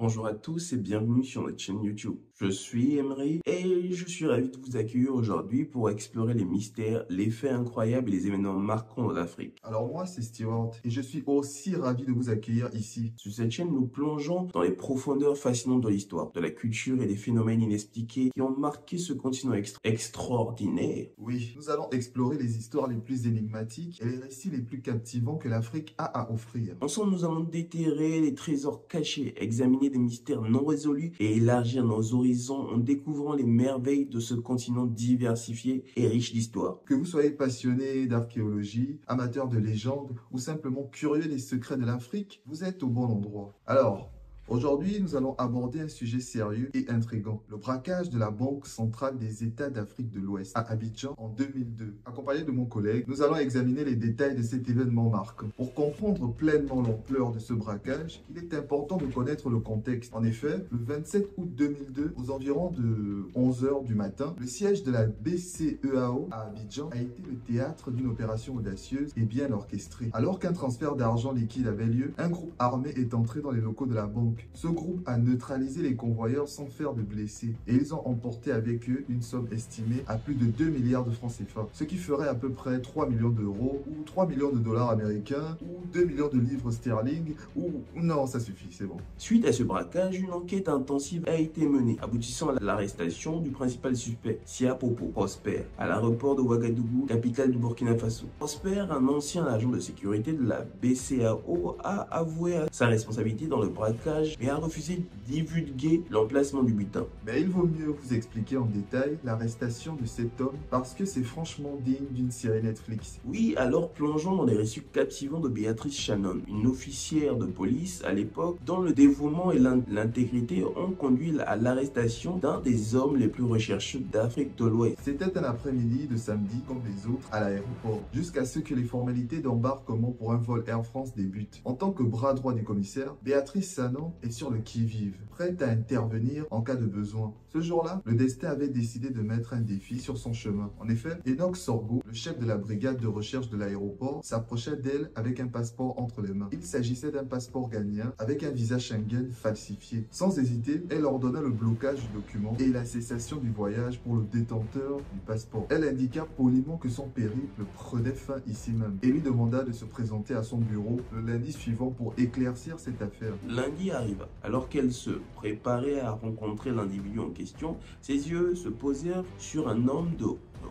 Bonjour à tous et bienvenue sur notre chaîne YouTube. Je suis Emery et je suis ravi de vous accueillir aujourd'hui pour explorer les mystères, les faits incroyables et les événements marquants de l'Afrique. Alors moi, c'est Stewart et je suis aussi ravi de vous accueillir ici. Sur cette chaîne, nous plongeons dans les profondeurs fascinantes de l'histoire, de la culture et des phénomènes inexpliqués qui ont marqué ce continent extraordinaire. Oui, nous allons explorer les histoires les plus énigmatiques et les récits les plus captivants que l'Afrique a à offrir. Ensemble, nous allons déterrer les trésors cachés, examiner des mystères non résolus et élargir nos horizons en découvrant les merveilles de ce continent diversifié et riche d'histoire. Que vous soyez passionné d'archéologie, amateur de légendes ou simplement curieux des secrets de l'Afrique, vous êtes au bon endroit. Alors, aujourd'hui, nous allons aborder un sujet sérieux et intrigant. Le braquage de la Banque centrale des États d'Afrique de l'Ouest à Abidjan en 2002. Accompagné de mon collègue, nous allons examiner les détails de cet événement marquant. Pour comprendre pleinement l'ampleur de ce braquage, il est important de connaître le contexte. En effet, le 27 août 2002, aux environs de 11 h du matin, le siège de la BCEAO à Abidjan a été le théâtre d'une opération audacieuse et bien orchestrée. Alors qu'un transfert d'argent liquide avait lieu, un groupe armé est entré dans les locaux de la banque. Ce groupe a neutralisé les convoyeurs sans faire de blessés et ils ont emporté avec eux une somme estimée à plus de 2 milliards de francs CFA, ce qui ferait à peu près 3 millions d'euros ou 3 millions de dollars américains ou 2 millions de livres sterling ou... Non, ça suffit, c'est bon. Suite à ce braquage, une enquête intensive a été menée, aboutissant à l'arrestation du principal suspect, Sia Popo Prosper, à l'aéroport de Ouagadougou, capitale du Burkina Faso. Prosper, un ancien agent de sécurité de la BCEAO, a avoué sa responsabilité dans le braquage et a refusé de divulguer l'emplacement du butin. Mais il vaut mieux vous expliquer en détail l'arrestation de cet homme parce que c'est franchement digne d'une série Netflix. Oui, alors plongeons dans les récits captivants de Béatrice Shannon, une officière de police à l'époque dont le dévouement et l'intégrité ont conduit à l'arrestation d'un des hommes les plus recherchés d'Afrique de l'Ouest. C'était un après-midi de samedi comme les autres à l'aéroport, jusqu'à ce que les formalités d'embarquement pour un vol Air France débutent. En tant que bras droit du commissaire, Béatrice Shannon est sur le qui-vive, prête à intervenir en cas de besoin. Ce jour-là, le destin avait décidé de mettre un défi sur son chemin. En effet, Enoch Sorgo, le chef de la brigade de recherche de l'aéroport, s'approcha d'elle avec un passeport entre les mains. Il s'agissait d'un passeport ghanéen avec un visa Schengen falsifié. Sans hésiter, elle ordonna le blocage du document et la cessation du voyage pour le détenteur du passeport. Elle indiqua poliment que son périple prenait fin ici même et lui demanda de se présenter à son bureau le lundi suivant pour éclaircir cette affaire. Lundi arriva. Alors qu'elle se préparait à rencontrer l'individu en question, ses yeux se posèrent sur un homme de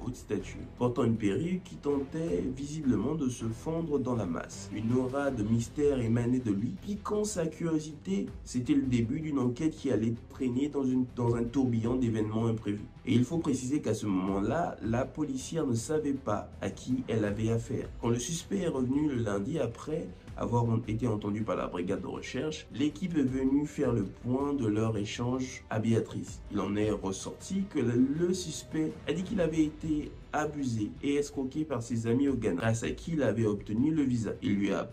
haute stature, portant une perruque qui tentait visiblement de se fondre dans la masse. Une aura de mystère émanait de lui, piquant sa curiosité. C'était le début d'une enquête qui allait traîner dans un tourbillon d'événements imprévus. Et il faut préciser qu'à ce moment-là, la policière ne savait pas à qui elle avait affaire. Quand le suspect est revenu le lundi après avoir été entendu par la brigade de recherche, l'équipe est venue faire le point de leur échange à Béatrice. Il en est ressorti que le suspect a dit qu'il avait été abusé et escroqué par ses amis au Ghana, grâce à qui il avait obtenu le visa. Il lui a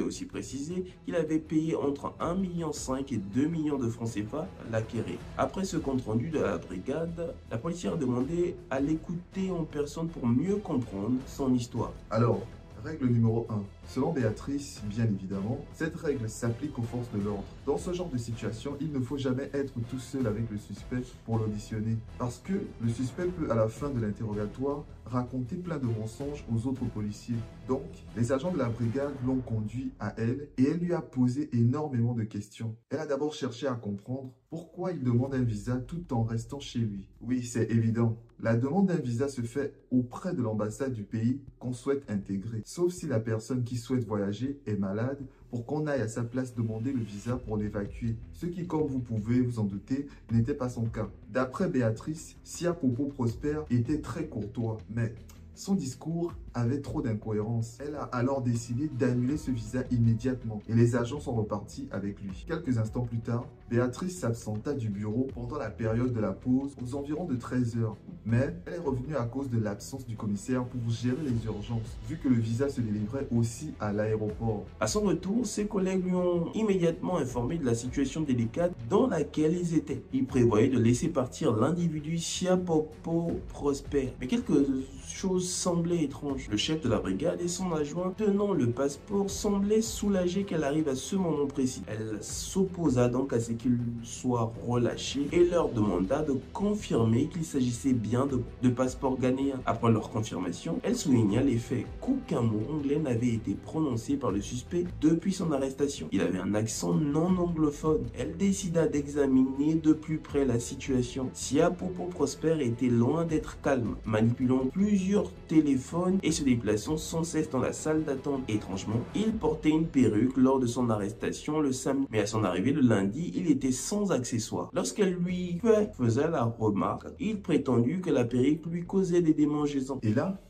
aussi précisé qu'il avait payé entre 1,5 million et 2 millions de francs CFA à l'acquérir. Après ce compte rendu de la brigade, la policière a demandé à l'écouter en personne pour mieux comprendre son histoire. Alors, règle numéro 1. Selon Béatrice, bien évidemment, cette règle s'applique aux forces de l'ordre. Dans ce genre de situation, il ne faut jamais être tout seul avec le suspect pour l'auditionner. Parce que le suspect peut, à la fin de l'interrogatoire, raconter plein de mensonges aux autres policiers. Donc, les agents de la brigade l'ont conduit à elle et elle lui a posé énormément de questions. Elle a d'abord cherché à comprendre pourquoi il demande un visa tout en restant chez lui. Oui, c'est évident. La demande d'un visa se fait auprès de l'ambassade du pays qu'on souhaite intégrer, sauf si la personne qui souhaite voyager est malade pour qu'on aille à sa place demander le visa pour l'évacuer. Ce qui, comme vous pouvez vous en douter, n'était pas son cas. D'après Béatrice, Sia Popo Prosper était très courtois, mais son discours avait trop d'incohérences. Elle a alors décidé d'annuler ce visa immédiatement et les agents sont repartis avec lui. Quelques instants plus tard, Béatrice s'absenta du bureau pendant la période de la pause aux environs de 13 h. Mais elle est revenue à cause de l'absence du commissaire pour gérer les urgences, vu que le visa se délivrait aussi à l'aéroport. À son retour, ses collègues lui ont immédiatement informé de la situation délicate dans laquelle ils étaient. Ils prévoyaient de laisser partir l'individu Sia Popo Prosper. Mais quelque chose semblait étrange. juge. Le chef de la brigade et son adjoint tenant le passeport semblaient soulagés qu'elle arrive à ce moment précis. Elle s'opposa donc à ce qu'il soit relâché et leur demanda de confirmer qu'il s'agissait bien de passeports ghanéens. Après leur confirmation, elle souligna les faits qu'aucun mot anglais n'avait été prononcé par le suspect depuis son arrestation. Il avait un accent non anglophone. Elle décida d'examiner de plus près la situation. Sia Popo Prosper était loin d'être calme, manipulant plusieurs téléphones et se déplaçant sans cesse dans la salle d'attente. Étrangement, il portait une perruque lors de son arrestation le samedi, mais à son arrivée le lundi, il était sans accessoires. Lorsqu'elle lui faisait la remarque, il prétendit que la perruque lui causait des démangeaisons. Et là,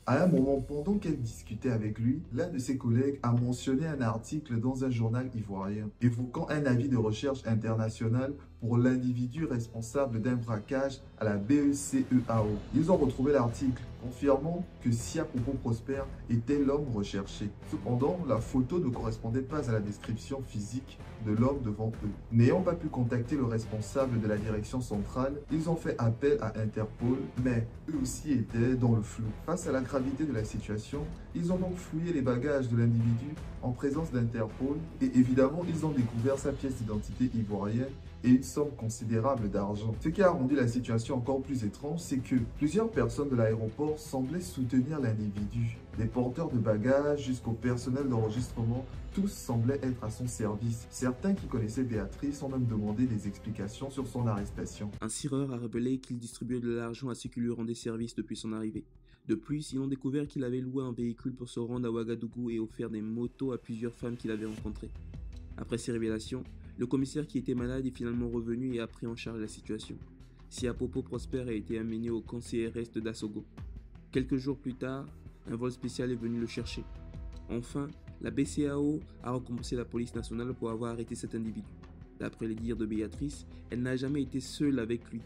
à un moment, pendant qu'elle discutait avec lui, l'un de ses collègues a mentionné un article dans un journal ivoirien, évoquant un avis de recherche international pour l'individu responsable d'un braquage à la BECEAO. Ils ont retrouvé l'article, confirmant que Sia Popo Prosper était l'homme recherché. Cependant, la photo ne correspondait pas à la description physique de l'homme devant eux. N'ayant pas pu contacter le responsable de la direction centrale, ils ont fait appel à Interpol, mais eux aussi étaient dans le flou. Face à la gravité de la situation, ils ont donc fouillé les bagages de l'individu en présence d'Interpol et évidemment, ils ont découvert sa pièce d'identité ivoirienne et une somme considérable d'argent. Ce qui a rendu la situation encore plus étrange, c'est que plusieurs personnes de l'aéroport semblaient soutenir l'individu. Des porteurs de bagages jusqu'au personnel d'enregistrement, tous semblaient être à son service. Certains qui connaissaient Béatrice ont même demandé des explications sur son arrestation. Un sireur a révélé qu'il distribuait de l'argent à ceux qui lui rendaient service depuis son arrivée. De plus, ils ont découvert qu'il avait loué un véhicule pour se rendre à Ouagadougou et offert des motos à plusieurs femmes qu'il avait rencontrées. Après ces révélations, le commissaire qui était malade est finalement revenu et a pris en charge la situation. Sia Popo Prosper a été amené au camp CRS de Dassogo. Quelques jours plus tard, un vol spécial est venu le chercher. Enfin, la BCAO a récompensé la police nationale pour avoir arrêté cet individu. D'après les dires de Béatrice, elle n'a jamais été seule avec lui,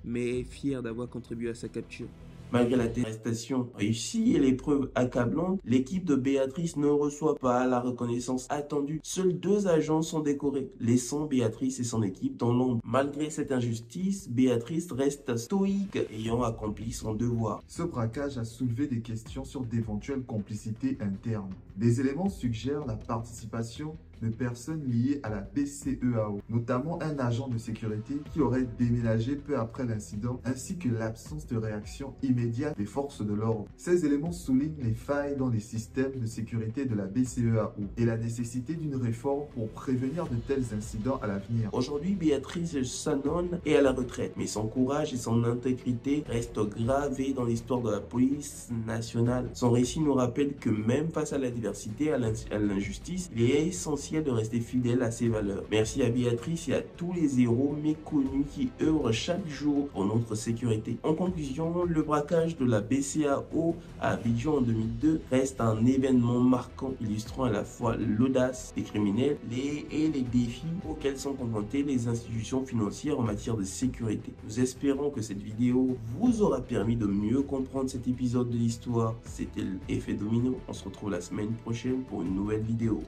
mais est fière d'avoir contribué à sa capture. Malgré l'arrestation réussie et les preuves accablantes, l'équipe de Béatrice ne reçoit pas la reconnaissance attendue. Seuls 2 agents sont décorés, laissant Béatrice et son équipe dans l'ombre. Malgré cette injustice, Béatrice reste stoïque, ayant accompli son devoir. Ce braquage a soulevé des questions sur d'éventuelles complicités internes. Des éléments suggèrent la participation de personnes liées à la BCEAO, notamment un agent de sécurité qui aurait déménagé peu après l'incident, ainsi que l'absence de réaction immédiate des forces de l'ordre. Ces éléments soulignent les failles dans les systèmes de sécurité de la BCEAO et la nécessité d'une réforme pour prévenir de tels incidents à l'avenir. Aujourd'hui, Béatrice Sanon est à la retraite, mais son courage et son intégrité restent gravés dans l'histoire de la police nationale. Son récit nous rappelle que même face à l'adversité, à l'injustice, il est essentiel de rester fidèle à ses valeurs. Merci à Béatrice et à tous les héros méconnus qui œuvrent chaque jour pour notre sécurité. En conclusion, le braquage de la BCAO à Abidjan en 2002 reste un événement marquant illustrant à la fois l'audace des criminels et les défis auxquels sont confrontées les institutions financières en matière de sécurité. Nous espérons que cette vidéo vous aura permis de mieux comprendre cet épisode de l'histoire. C'était l'effet domino. On se retrouve la semaine prochaine pour une nouvelle vidéo.